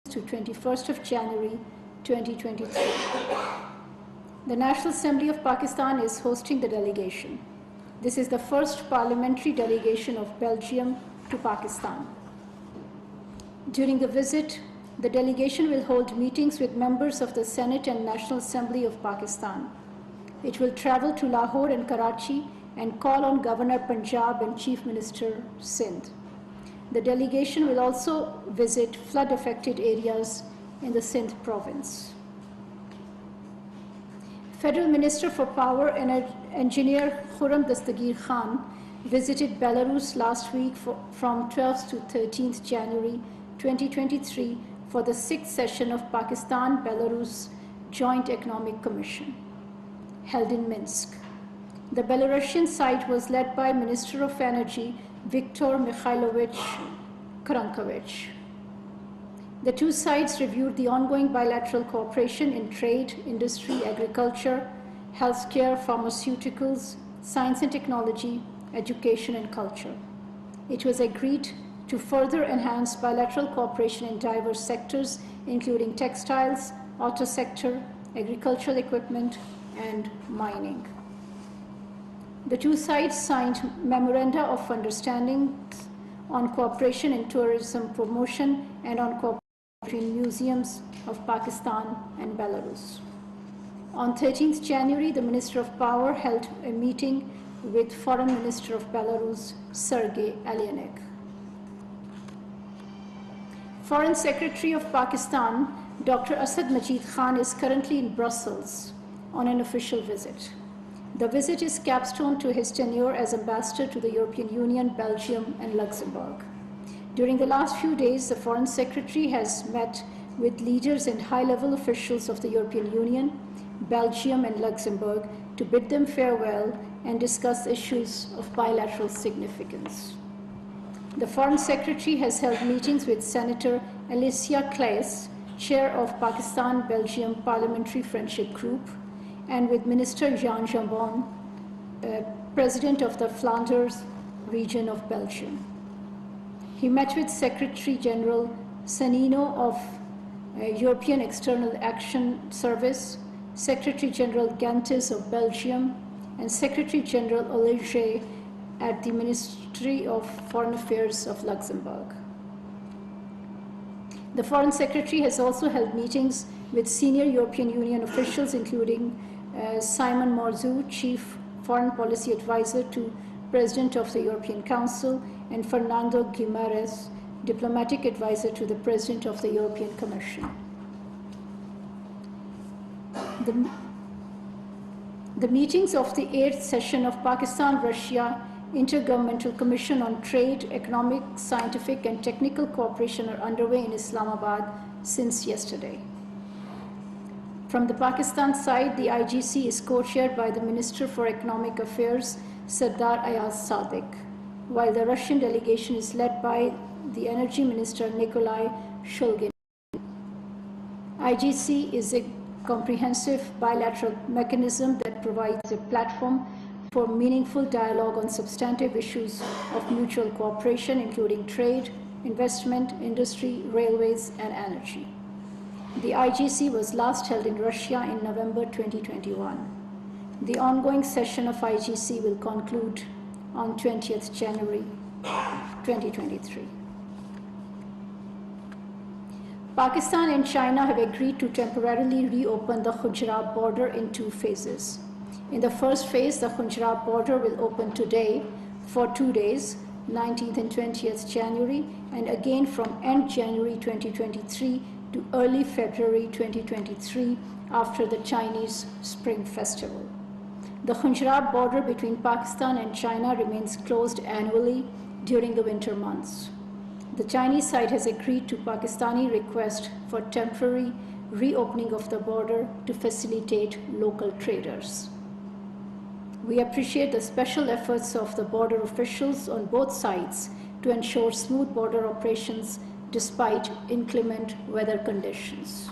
to 21st of January 2023. The National Assembly of Pakistan is hosting the delegation. This is the first parliamentary delegation of Belgium to Pakistan. During the visit, the delegation will hold meetings with members of the Senate and National Assembly of Pakistan. It will travel to Lahore and Karachi and call on Governor Punjab and Chief Minister Sindh. The delegation will also visit flood-affected areas in the Sindh province. Federal Minister for Power and Engineer Khurram Dastagir Khan visited Belarus last week from 12th to 13th January 2023 for the 6th session of Pakistan-Belarus Joint Economic Commission, held in Minsk. The Belarusian site was led by Minister of Energy Viktor Mikhailovich Krankovich. The two sides reviewed the ongoing bilateral cooperation in trade, industry, agriculture, healthcare, pharmaceuticals, science and technology, education, and culture. It was agreed to further enhance bilateral cooperation in diverse sectors, including textiles, auto sector, agricultural equipment, and mining. The two sides signed memoranda of understanding on cooperation in tourism promotion and on cooperation between museums of Pakistan and Belarus. On 13th January, the Minister of Power held a meeting with Foreign Minister of Belarus, Sergei Alienik. Foreign Secretary of Pakistan, Dr. Asad Majid Khan, is currently in Brussels on an official visit. The visit is capstone to his tenure as ambassador to the European Union, Belgium, and Luxembourg. During the last few days, the Foreign Secretary has met with leaders and high-level officials of the European Union, Belgium, and Luxembourg to bid them farewell and discuss issues of bilateral significance. The Foreign Secretary has held meetings with Senator Alicia Claes, chair of Pakistan-Belgium Parliamentary Friendship Group, and with Minister Jean Jambon, president of the Flanders region of Belgium. He met with Secretary General Sanino of European External Action Service, Secretary General Gantes of Belgium, and Secretary General Olivier at the Ministry of Foreign Affairs of Luxembourg. The Foreign Secretary has also held meetings with senior European Union officials, including Simon Morzou, Chief Foreign Policy Advisor to President of the European Council, and Fernando Guimarães, Diplomatic Advisor to the President of the European Commission. The meetings of the 8th session of Pakistan-Russia Intergovernmental Commission on Trade, Economic, Scientific, and Technical Cooperation are underway in Islamabad since yesterday. From the Pakistan side, the IGC is co-chaired by the Minister for Economic Affairs, Sardar Ayaz Sadiq, while the Russian delegation is led by the Energy Minister, Nikolai Shulgin. IGC is a comprehensive bilateral mechanism that provides a platform for meaningful dialogue on substantive issues of mutual cooperation, including trade, investment, industry, railways, and energy. The IGC was last held in Russia in November 2021. The ongoing session of IGC will conclude on 20th January 2023. Pakistan and China have agreed to temporarily reopen the Gujarat border in 2 phases. In the first phase, the Gujarat border will open today for 2 days, 19th and 20th January, and again from end January 2023 to early February 2023 after the Chinese Spring Festival. The Gujarat border between Pakistan and China remains closed annually during the winter months. The Chinese side has agreed to Pakistani request for temporary reopening of the border to facilitate local traders. We appreciate the special efforts of the border officials on both sides to ensure smooth border operations despite inclement weather conditions.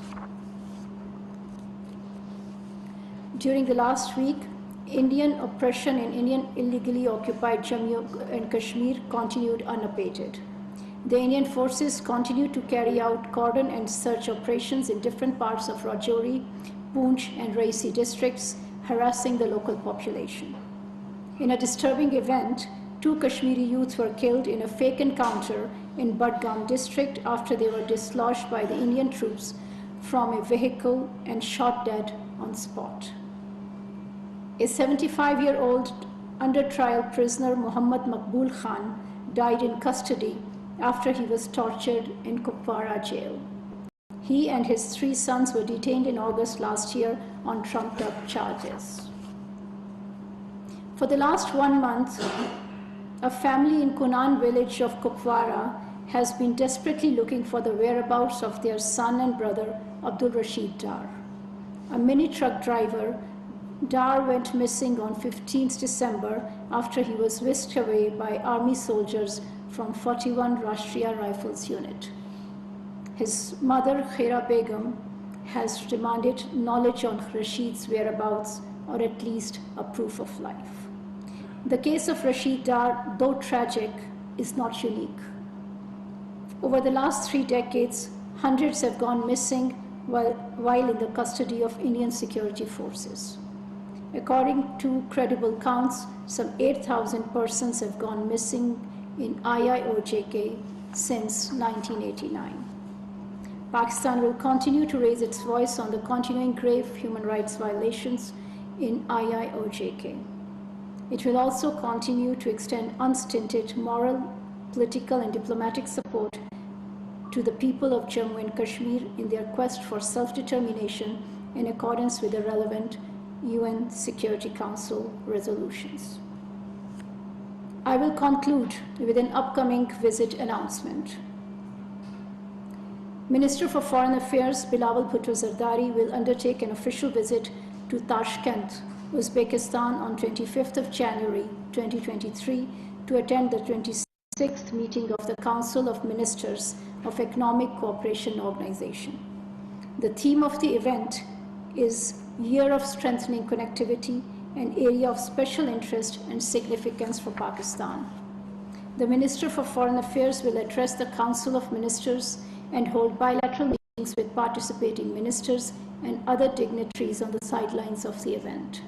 During the last week, Indian oppression in Indian illegally occupied Jammu and Kashmir continued unabated. The Indian forces continue to carry out cordon and search operations in different parts of Rajouri, Poonch and Raisi districts, harassing the local population. In a disturbing event, 2 Kashmiri youths were killed in a fake encounter in Budgam district after they were dislodged by the Indian troops from a vehicle and shot dead on spot. A 75-year-old under trial prisoner, Muhammad Maqbool Khan, died in custody after he was tortured in Kupwara jail. He and his 3 sons were detained in August last year on trumped-up charges. For the last 1 month, a family in Kunan village of Kupwara has been desperately looking for the whereabouts of their son and brother, Abdul Rashid Dar. A mini truck driver, Dar went missing on 15th December after he was whisked away by army soldiers from 41 Rashtriya Rifles unit. His mother, Khaira Begum, has demanded knowledge on Rashid's whereabouts or at least a proof of life. The case of Rashid Dar, though tragic, is not unique. Over the last 3 decades, hundreds have gone missing while in the custody of Indian security forces. According to credible counts, some 8,000 persons have gone missing in IIOJK since 1989. Pakistan will continue to raise its voice on the continuing grave human rights violations in IIOJK. It will also continue to extend unstinted moral, political and diplomatic support to the people of Jammu and Kashmir in their quest for self-determination in accordance with the relevant UN Security Council resolutions. I will conclude with an upcoming visit announcement. Minister for Foreign Affairs Bilawal Bhutto Zardari will undertake an official visit to Tashkent, Uzbekistan on 25th of January 2023 to attend the 26th meeting of the Council of Ministers of Economic Cooperation Organization. The theme of the event is Year of Strengthening Connectivity, an area of special interest and significance for Pakistan. The Minister for Foreign Affairs will address the Council of Ministers and hold bilateral meetings with participating ministers and other dignitaries on the sidelines of the event.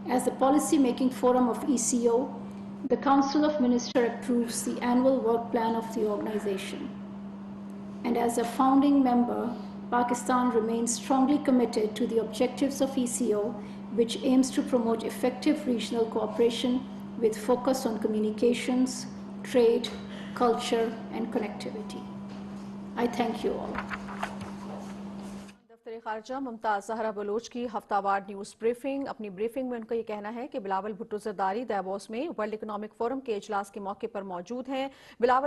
As the policy-making forum of ECO, the Council of Ministers approves the annual work plan of the organization. And as a founding member, Pakistan remains strongly committed to the objectives of ECO, which aims to promote effective regional cooperation with focus on communications, trade, culture, and connectivity. I thank you all. दफ्तर खारजा Mumtaz Zahra Bloch की हफ्तावार news briefing. अपनी briefing में उनका ये कहना है कि Bilawal Bhutto Zardari Davos में वर्ल्ड इकोनॉमिक फोरम के इजलास के मौके पर मौजूद हैं। बिलावल